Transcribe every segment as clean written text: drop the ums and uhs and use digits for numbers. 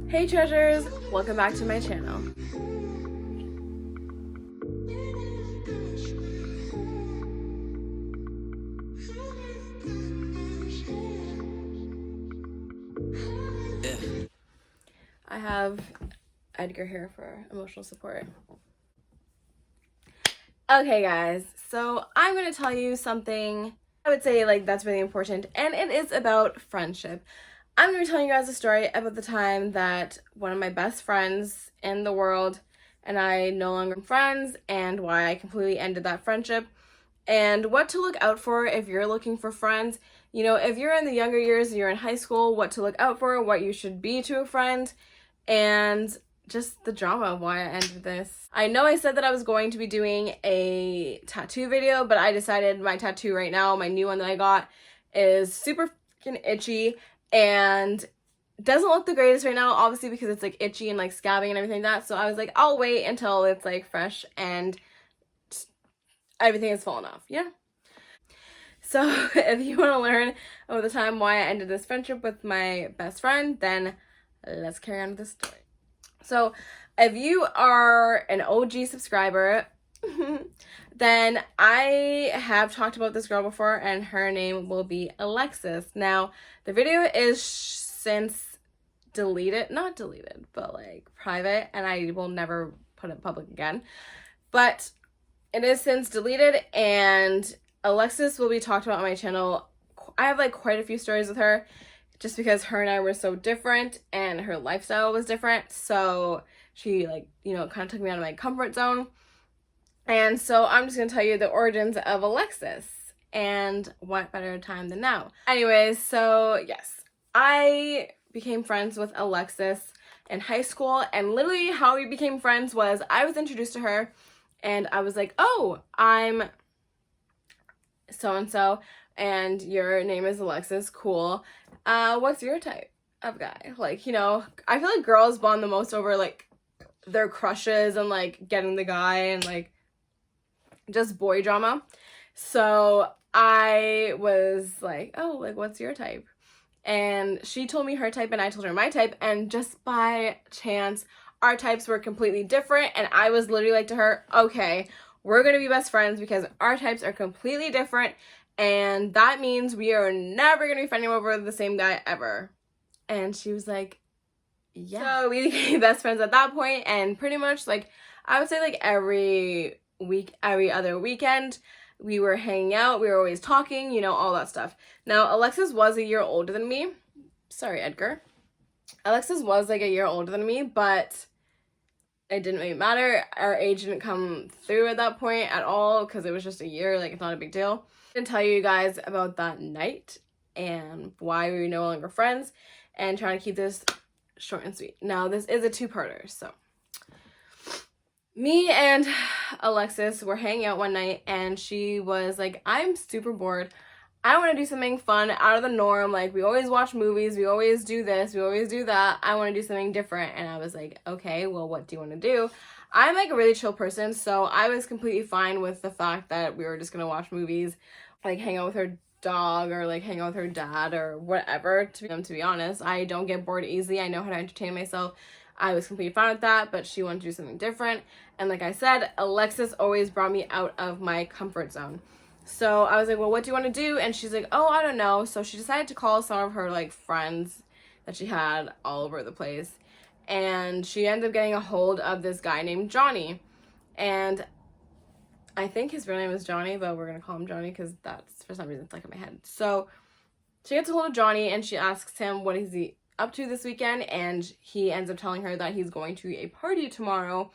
Hey treasures, welcome back to my channel. I have Edgar here for emotional support. Okay guys, so I'm going to tell you something I would say that's really important, and it is about friendship. I'm going to be telling you guys a story about the time that one of my best friends in the world and I no longer friends, and why I completely ended that friendship, and what to look out for if you're looking for friends. You know, if you're in the younger years, you're in high school, what to look out for, what you should be to a friend, and just the drama of why I ended this. I know I said that I was going to be doing a tattoo video, but I decided my tattoo right now, my new one that I got, is super freaking itchy and doesn't look the greatest right now, obviously, because it's like itchy and like scabbing and everything like that. So I was like, I'll wait until it's like fresh and everything has fallen off, yeah? So if you want to learn about the time why I ended this friendship with my best friend, then let's carry on with this story. So if you are an OG subscriber, then I have talked about this girl before, and her name will be Alexis. Now, the video is since deleted, not deleted, but like private, and I will never put it public again. But it is since deleted, and Alexis will be talked about on my channel. I have like quite a few stories with her, just because her and I were so different and her lifestyle was different. So she kind of took me out of my comfort zone. And so I'm just going to tell you the origins of Alexis, and what better time than now. Anyways, so yes, I became friends with Alexis in high school, and literally how we became friends was I was introduced to her and I was like, oh, I'm so-and-so and your name is Alexis, cool. What's your type of guy? I feel like girls bond the most over like their crushes and like getting the guy and like just boy drama. So I was like, oh, like what's your type? And she told me her type and I told her my type, and just by chance our types were completely different, and I was literally like to her, okay, we're gonna be best friends because our types are completely different, and that means we are never gonna be fighting over the same guy ever. And she was like, yeah. So we became best friends at that point, and pretty much like I would say like every week, every other weekend, we were hanging out, we were always talking, all that stuff. Now, Alexis was a year older than me. Sorry, Edgar. Alexis was like a year older than me, but it didn't really matter. Our age didn't come through at that point at all, because it was just a year, like it's not a big deal. I'm gonna tell you guys about that night and why we were no longer friends, and trying to keep this short and sweet. Now, this is a two-parter, so me and Alexis were hanging out one night, and she was like, I'm super bored. I want to do something fun out of the norm. Like, we always watch movies. We always do this. We always do that. I want to do something different. And I was like, okay, well, what do you want to do? I'm like a really chill person, so I was completely fine with the fact that we were just going to watch movies, like hang out with her dog or like hang out with her dad or whatever. To be honest, I don't get bored easily. I know how to entertain myself. I was completely fine with that, but she wanted to do something different. And like I said, Alexis always brought me out of my comfort zone. So I was like, well, what do you want to do? And she's like, oh, I don't know. So she decided to call some of her like friends that she had all over the place. And she ended up getting a hold of this guy named Johnny. And I think his real name is Johnny, but we're going to call him Johnny because that's, for some reason, it's like in my head. So she gets a hold of Johnny and she asks him what is he up to this weekend, and he ends up telling her that he's going to a party tomorrow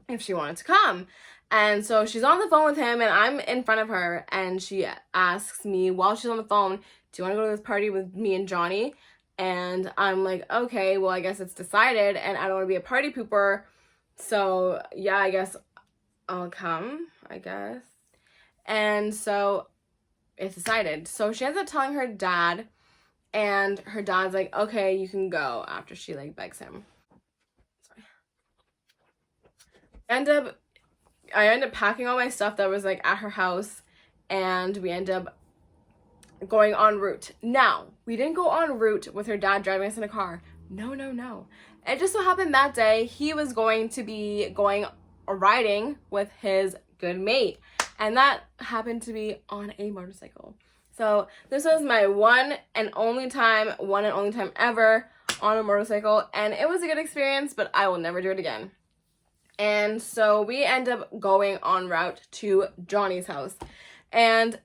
if she wanted to come. And so she's on the phone with him, and I'm in front of her, and she asks me while she's on the phone, do you want to go to this party with me and Johnny? And I'm like, okay, well, I guess it's decided, and I don't want to be a party pooper, so yeah, I guess I'll come, I guess. And so it's decided. So she ends up telling her dad, and her dad's like, okay, you can go, after she like begs him. Sorry. I end up packing all my stuff that was like at her house, and we end up going en route. Now, we didn't go en route with her dad driving us in a car. No, no, no. It just so happened that day he was going to be going riding with his good mate, and that happened to be on a motorcycle. So this was my one and only time ever on a motorcycle, and it was a good experience, but I will never do it again. And so we end up going en route to Johnny's house, and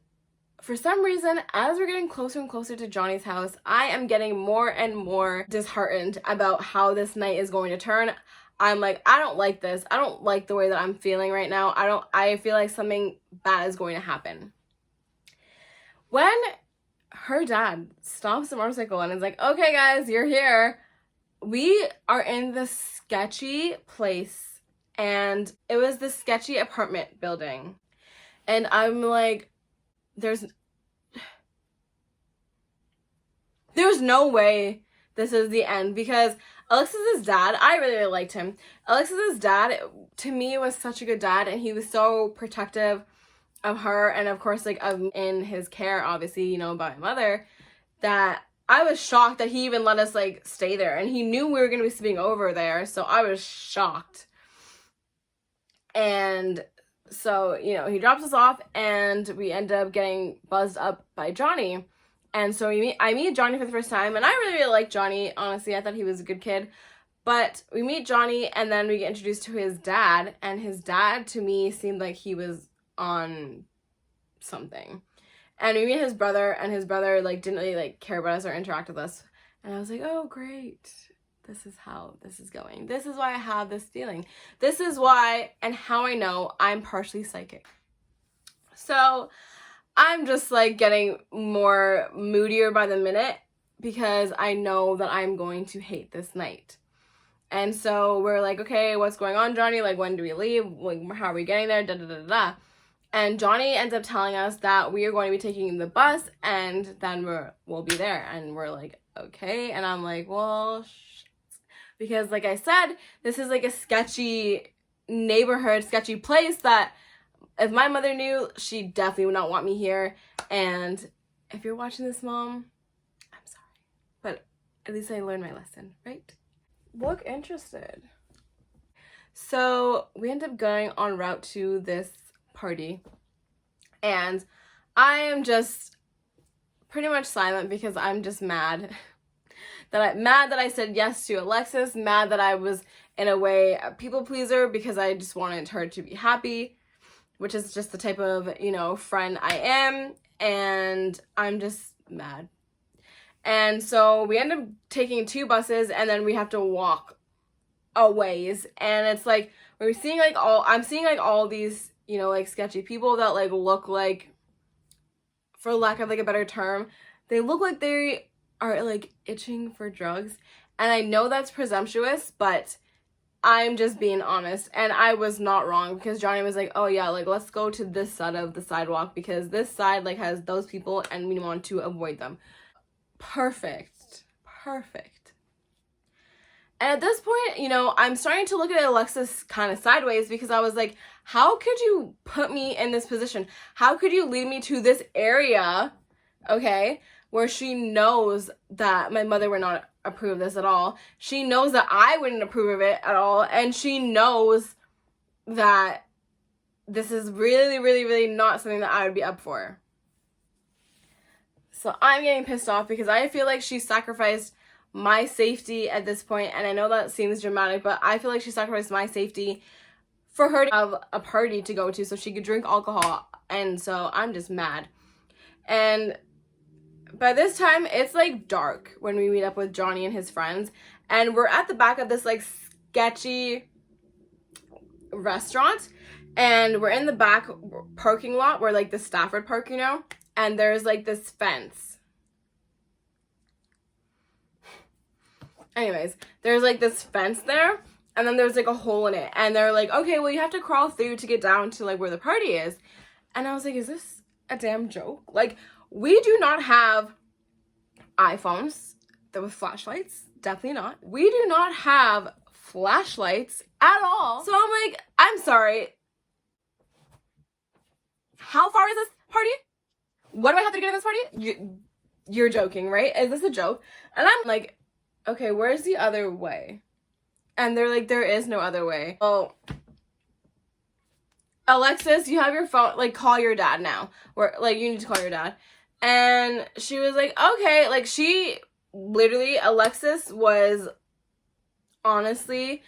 for some reason, as we're getting closer and closer to Johnny's house, I am getting more and more disheartened about how this night is going to turn. I'm like, I don't like this. I don't like the way that I'm feeling right now. I feel like something bad is going to happen. When her dad stops the motorcycle and is like, okay guys, you're here. We are in this sketchy place, and it was this sketchy apartment building. And I'm like, there's no way this is the end, because Alexis's dad, I really, really liked him. Alexis's dad, to me, was such a good dad, and he was so protective of her, and of course, like, in his care, obviously, you know, by my mother, that I was shocked that he even let us, like, stay there, and he knew we were going to be sleeping over there, so I was shocked. And so, you know, he drops us off, and we end up getting buzzed up by Johnny. And so I meet Johnny for the first time, and I really, really like Johnny. Honestly, I thought he was a good kid. But we meet Johnny, and then we get introduced to his dad, and his dad, to me, seemed like he was on something. And we meet his brother, and his brother, like, didn't really, like, care about us or interact with us. And I was like, oh, great. This is how this is going. This is why I have this feeling. This is why and how I know I'm partially psychic. So I'm just, like, getting more moodier by the minute, because I know that I'm going to hate this night. And so we're like, okay, what's going on, Johnny? Like, when do we leave? Like, how are we getting there? Da da da da. And Johnny ends up telling us that we are going to be taking the bus, and then we'll be there. And we're like, okay. And I'm like, well, because, like I said, this is like a sketchy neighborhood, sketchy place that if my mother knew, she definitely would not want me here. And if you're watching this, Mom, I'm sorry. But at least I learned my lesson, right? Look interested. So we end up going en route to this party. And I am just pretty much silent, because I'm just mad. Mad that I said yes to Alexis, mad that I was, in a way, a people pleaser, because I just wanted her to be happy, which is just the type of, you know, friend I am, and I'm just mad. And so we end up taking 2 buses, and then we have to walk a ways, and it's like, I'm seeing like all these, you know, like, sketchy people that, like, look like, for lack of, like, a better term, they look like they are, like, itching for drugs. And I know that's presumptuous, but I'm just being honest, and I was not wrong, because Johnny was like, oh yeah, like, let's go to this side of the sidewalk, because this side, like, has those people, and we want to avoid them. Perfect. And at this point, you know, I'm starting to look at Alexis kind of sideways, because I was like, how could you put me in this position? How could you lead me to this area, okay, where she knows that my mother would not approve of this at all. She knows that I wouldn't approve of it at all. And she knows that this is really, really, really not something that I would be up for. So I'm getting pissed off, because I feel like she sacrificed my safety at this point. And I know that seems dramatic, but I feel like she sacrificed my safety for her to have a party to go to so she could drink alcohol. And so I'm just mad. And by this time, it's, like, dark when we meet up with Johnny and his friends. And we're at the back of this, like, sketchy restaurant. And we're in the back parking lot where, like, the staff would park, you know? And there's, like, this fence. Anyways, there's, like, this fence there. And then there's, like, a hole in it. And they're like, okay, well, you have to crawl through to get down to, like, where the party is. And I was like, is this a damn joke? Like, we do not have iPhones with flashlights. Definitely not. We do not have flashlights at all. So I'm like, I'm sorry. How far is this party? What do I have to get in this party? You're joking, right? Is this a joke? And I'm like, okay, where's the other way? And they're like, there is no other way. Oh, Alexis, you have your phone, like, call your dad now. Or, like, you need to call your dad. And she was like, okay. Like, she, literally, Alexis was, honestly,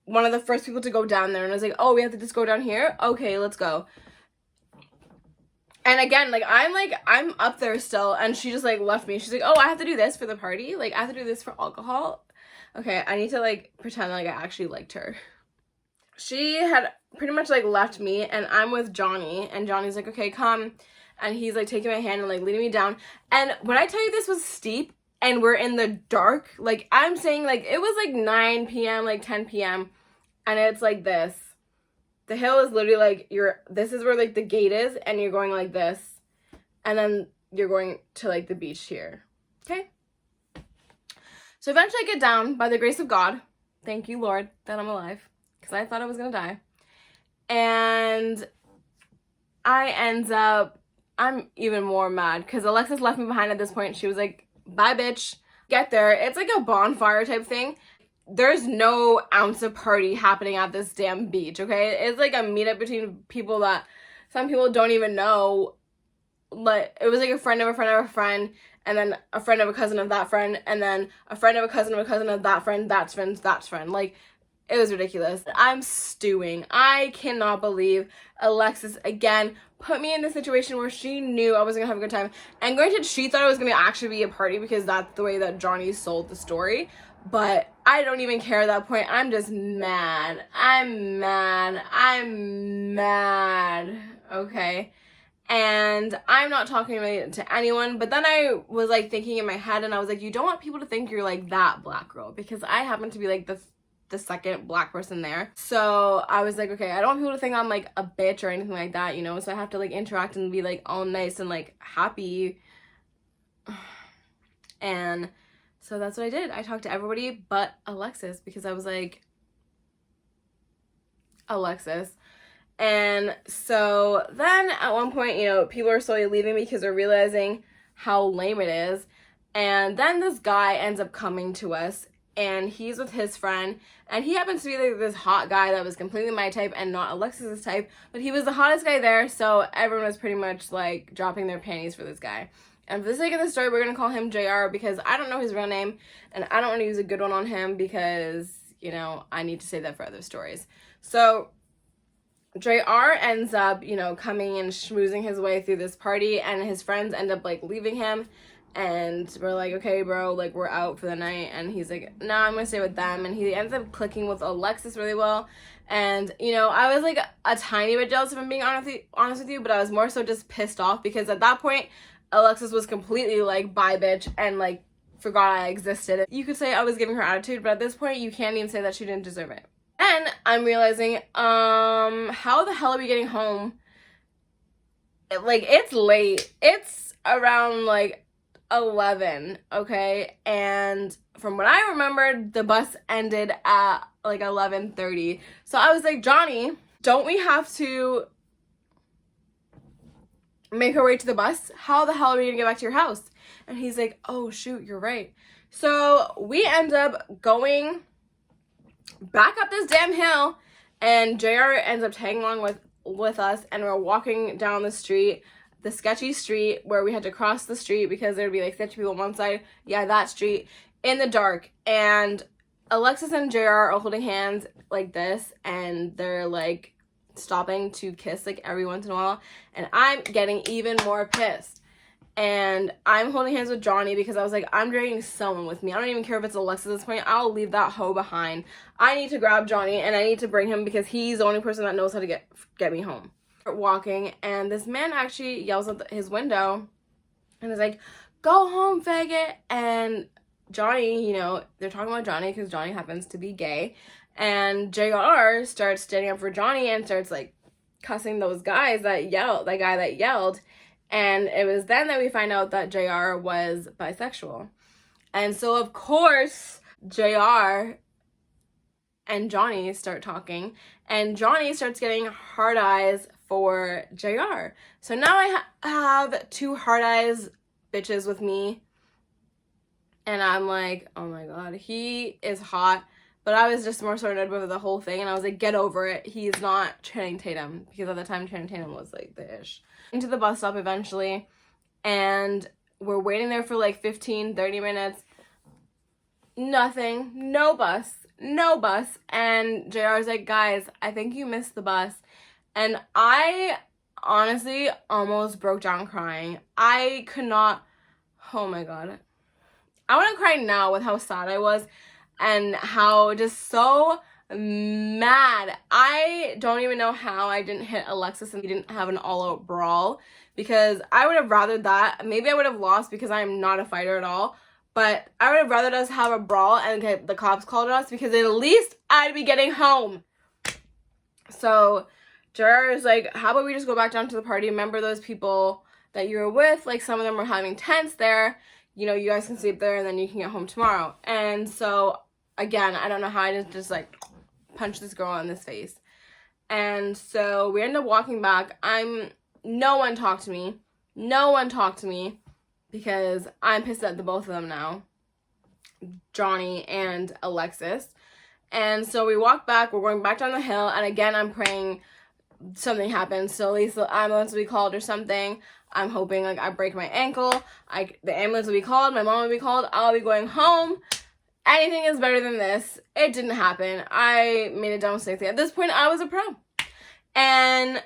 one of the first people to go down there. And I was like, oh, we have to just go down here? Okay, let's go. And again, I'm up there still, and she just, like, left me. She's like, oh, I have to do this for the party? Like, I have to do this for alcohol? Okay, I need to, like, pretend like I actually liked her. She had pretty much, like, left me, and I'm with Johnny, and Johnny's like, okay, come. And he's, like, taking my hand and, like, leading me down. And when I tell you this was steep, and we're in the dark, like, I'm saying, like, it was, like, 9 p.m., like, 10 p.m., and it's, like, this. The hill is literally, like, this is where, like, the gate is, and you're going like this, and then you're going to, like, the beach here, okay? So eventually I get down, by the grace of God, thank you, Lord, that I'm alive, because I thought I was gonna die, and I'm even more mad, because Alexis left me behind at this point. She was like, bye, bitch. Get there, it's like a bonfire type thing. There's no ounce of party happening at this damn beach, okay? It's like a meetup between people that some people don't even know. Like, it was like a friend of a friend of a friend, and then a friend of a cousin of that friend, and then a friend of a cousin of that friend, that's friend. Like, it was ridiculous. I'm stewing. I cannot believe Alexis, again, put me in the situation where she knew I wasn't gonna have a good time. And granted, she thought it was gonna actually be a party because that's the way that Johnny sold the story. But I don't even care at that point. I'm just mad. I'm mad. Okay? And I'm not talking really to anyone. But then I was, like, thinking in my head, and I was like, you don't want people to think you're, like, that black girl. Because I happen to be, like, the second black person there. So I was like, okay, I don't want people to think I'm, like, a bitch or anything like that, you know? So I have to, like, interact and be, like, all nice and, like, happy. And so that's what I did. I talked to everybody but Alexis, because I was like, Alexis. And so then at one point, you know, people are slowly leaving me because they're realizing how lame it is. And then this guy ends up coming to us, and he's with his friend, and he happens to be like this hot guy that was completely my type and not Alexis's type, but he was the hottest guy there, so everyone was pretty much, like, dropping their panties for this guy. And for the sake of the story, we're going to call him JR, because I don't know his real name, and I don't want to use a good one on him because, you know, I need to say that for other stories. So JR ends up, you know, coming and schmoozing his way through this party, and his friends end up, like, leaving him, and we're like, okay, bro, like, we're out for the night, and he's like, nah, I'm going to stay with them, and he ends up clicking with Alexis really well. And, you know, I was, like, a tiny bit jealous, if I'm being honest with you, but I was more so just pissed off, because at that point, Alexis was completely, like, bye, bitch, and, like, forgot I existed. You could say I was giving her attitude, but at this point, you can't even say that she didn't deserve it. And I'm realizing, how the hell are we getting home? Like, it's late. It's around, like, 11, okay? And from what I remembered, the bus ended at, like, 11:30. So I was like, Johnny, don't we have to make our way to the bus? How the hell are we gonna get back to your house? And he's like, oh shoot, you're right. So we end up going back up this damn hill, and JR ends up tagging along with us, and we're walking down the street, the sketchy street where we had to cross the street because there'd be, like, sketchy people on one side, yeah, that street, in the dark. And Alexis and JR are holding hands like this, and they're, like, stopping to kiss, like, every once in a while, and I'm getting even more pissed. And I'm holding hands with Johnny because I was like, I'm dragging someone with me. I don't even care if it's Alexis at this point. I'll leave that hoe behind. I need to grab Johnny, and I need to bring him because he's the only person that knows how to get me home. We're walking, and this man actually yells at his window and is like, go home, faggot. And Johnny, you know, they're talking about Johnny because Johnny happens to be gay. And JR starts standing up for Johnny and starts, like, cussing those guys that yelled, the guy that yelled. And it was then that we find out that JR was bisexual. And so, of course, JR and Johnny start talking, and Johnny starts getting hard eyes for JR. So now I have two hard eyes bitches with me And I'm like, oh my god, he is hot. But I was just more so annoyed with the whole thing, and I was like, get over it. He's not Channing Tatum, because at the time Channing Tatum was like the ish. Into the bus stop eventually, and we're waiting there for like 15-30 minutes. Nothing. No bus. No bus. And JR's like, guys, I think you missed the bus. And I honestly almost broke down crying. I could not. Oh my god. I want to cry now with how sad I was and how just so mad. I don't even know how I didn't hit Alexis and we didn't have an all-out brawl, because I would have rathered that. Maybe I would have lost because I am not a fighter at all, but I would have rathered us have a brawl and get the cops called on us, because at least I'd be getting home. So Gerard is like, how about we just go back down to the party? Remember those people that you were with? Like, some of them were having tents there. You know, you guys can sleep there and then you can get home tomorrow. And so, again, I don't know how I didn't just, like, punch this girl in this face. And so we end up walking back. No one talked to me. No one talked to me, because I'm pissed at the both of them now. Johnny and Alexis. And so we walk back. We're going back down the hill. And again, I'm praying something happens. So at least the ambulance will be called or something. I'm hoping, like, I break my ankle. The ambulance will be called. My mom will be called. I'll be going home. Anything is better than this. It didn't happen. I made a dumb mistake. At this point, I was a pro. And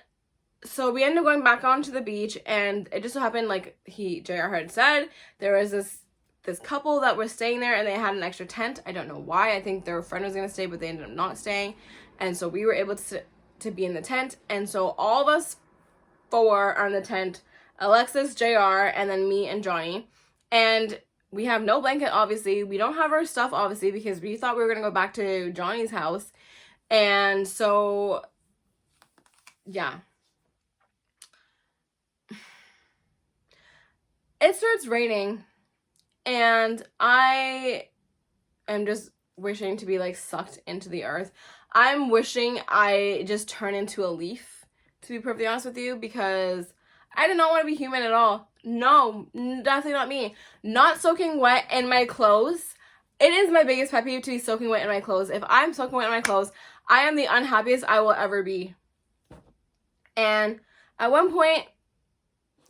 so we ended up going back onto the beach. And it just so happened, like JR had said, there was this couple that was staying there, and they had an extra tent. I don't know why. I think their friend was going to stay, but they ended up not staying. And so we were able to be in the tent. And so all of us four are in the tent. Alexis, JR, and then me and Johnny. And we have no blanket, obviously. We don't have our stuff, obviously, because we thought we were going to go back to Johnny's house. And so, yeah. It starts raining. And I am just wishing to be, like, sucked into the earth. I'm wishing I just turn into a leaf, to be perfectly honest with you, because I did not want to be human at all. No, definitely not me. Not soaking wet in my clothes. It is my biggest pet peeve to be soaking wet in my clothes. If I'm soaking wet in my clothes, I am the unhappiest I will ever be. And at one point,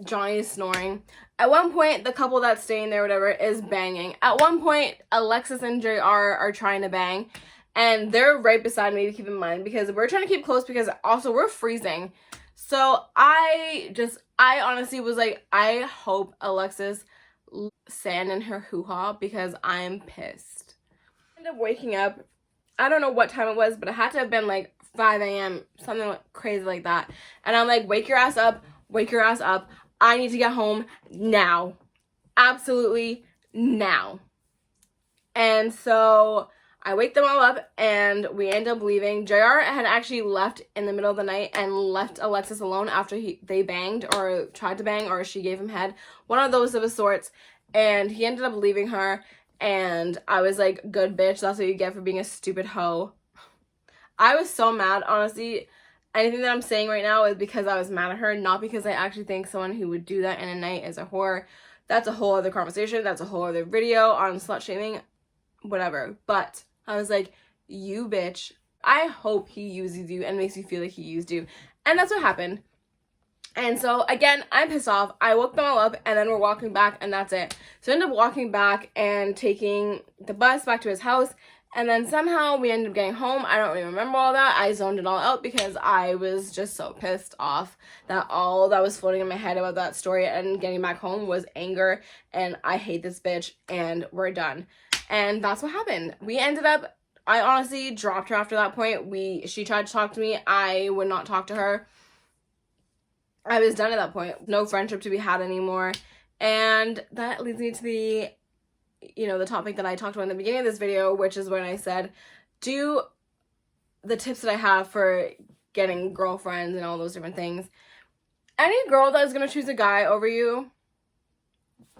Johnny is snoring. At one point, the couple that's staying there, whatever, is banging. At one point, Alexis and JR are trying to bang. And they're right beside me, to keep in mind, because we're trying to keep close, because also we're freezing. So I honestly was like, I hope Alexis sand in her hoo-ha, because I'm pissed. I ended up waking up. I don't know what time it was, but it had to have been like 5 a.m., something crazy like that. And I'm like, wake your ass up. Wake your ass up. I need to get home now. Absolutely now. And so I wake them all up, and we end up leaving. JR had actually left in the middle of the night and left Alexis alone after they banged, or tried to bang, or she gave him head. One of those of a sorts. And he ended up leaving her, and I was like, good bitch, that's what you get for being a stupid hoe. I was so mad, honestly. Anything that I'm saying right now is because I was mad at her, not because I actually think someone who would do that in a night is a whore. That's a whole other conversation. That's a whole other video on slut shaming, whatever. But I was like, you bitch. I hope he uses you and makes you feel like he used you. And that's what happened. And so, again, I'm pissed off. I woke them all up, and then we're walking back, and that's it. So I ended up walking back and taking the bus back to his house. And then somehow we ended up getting home. I don't really remember all that. I zoned it all out because I was just so pissed off that all that was floating in my head about that story and getting back home was anger. And I hate this bitch, and we're done. And that's what happened. We ended up, I honestly dropped her after that point. She tried to talk to me. I would not talk to her. I was done at that point. No friendship to be had anymore. And that leads me to the topic that I talked about in the beginning of this video, which is when I said, do the tips that I have for getting girlfriends and all those different things. Any girl that is going to choose a guy over you,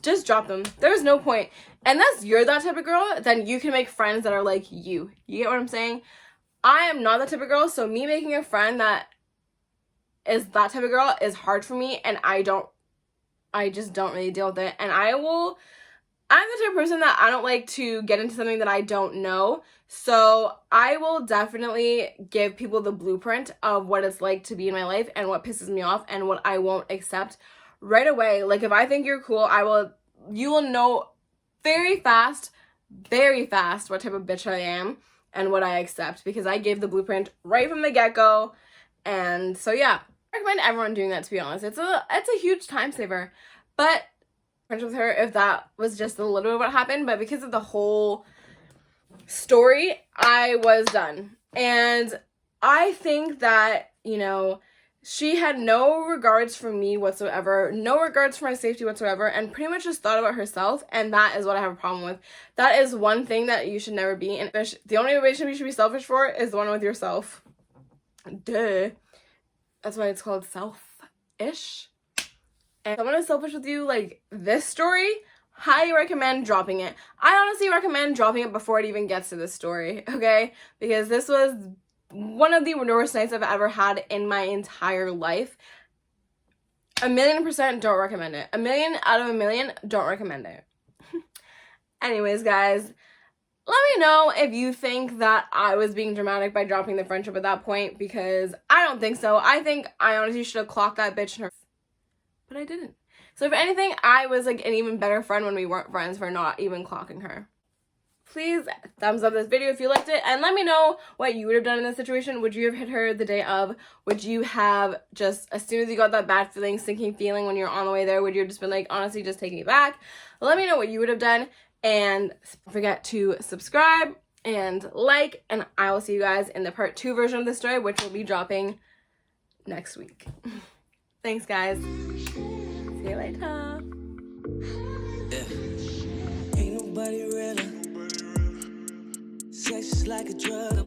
just drop them. There's no point. Unless you're that type of girl, then you can make friends that are like you. You get what I'm saying? I am not that type of girl, so me making a friend that is that type of girl is hard for me, and I just don't really deal with it. And I I'm the type of person that I don't like to get into something that I don't know. So I will definitely give people the blueprint of what it's like to be in my life and what pisses me off and what I won't accept right away. Like, if I think you're cool, you will know very fast what type of bitch I am and what I accept, because I gave the blueprint right from the get-go. And so yeah, I recommend everyone doing that, to be honest. It's a huge time saver. But friends with her if that was just a little bit of what happened, but because of the whole story, I was done. And I think that, you know, she had no regards for me whatsoever, no regards for my safety whatsoever, and pretty much just thought about herself, and that is what I have a problem with. That is one thing that you should never be, and the only relationship you should be selfish for is the one with yourself. Duh. That's why it's called selfish. And if someone is selfish with you, like this story, highly recommend dropping it. I honestly recommend dropping it before it even gets to this story, okay? Because this was one of the worst nights I've ever had in my entire life. 1,000,000% don't recommend it. 1,000,000 out of 1,000,000 don't recommend it. Anyways, guys, let me know if you think that I was being dramatic by dropping the friendship at that point, because I don't think so. I think I honestly should have clocked that bitch in her, but I didn't. So if anything, I was like an even better friend when we weren't friends for not even clocking her. Please thumbs up this video if you liked it, and let me know what you would have done in this situation. Would you have hit her the day of? Would you have just, as soon as you got that bad feeling, sinking feeling when you're on the way there, would you have just been like, honestly, just take me back? Let me know what you would have done, and don't forget to subscribe and like, and I will see you guys in the part 2 version of the story, which will be dropping next week. Thanks, guys. See you later. Ain't nobody really. Sex is like a drug.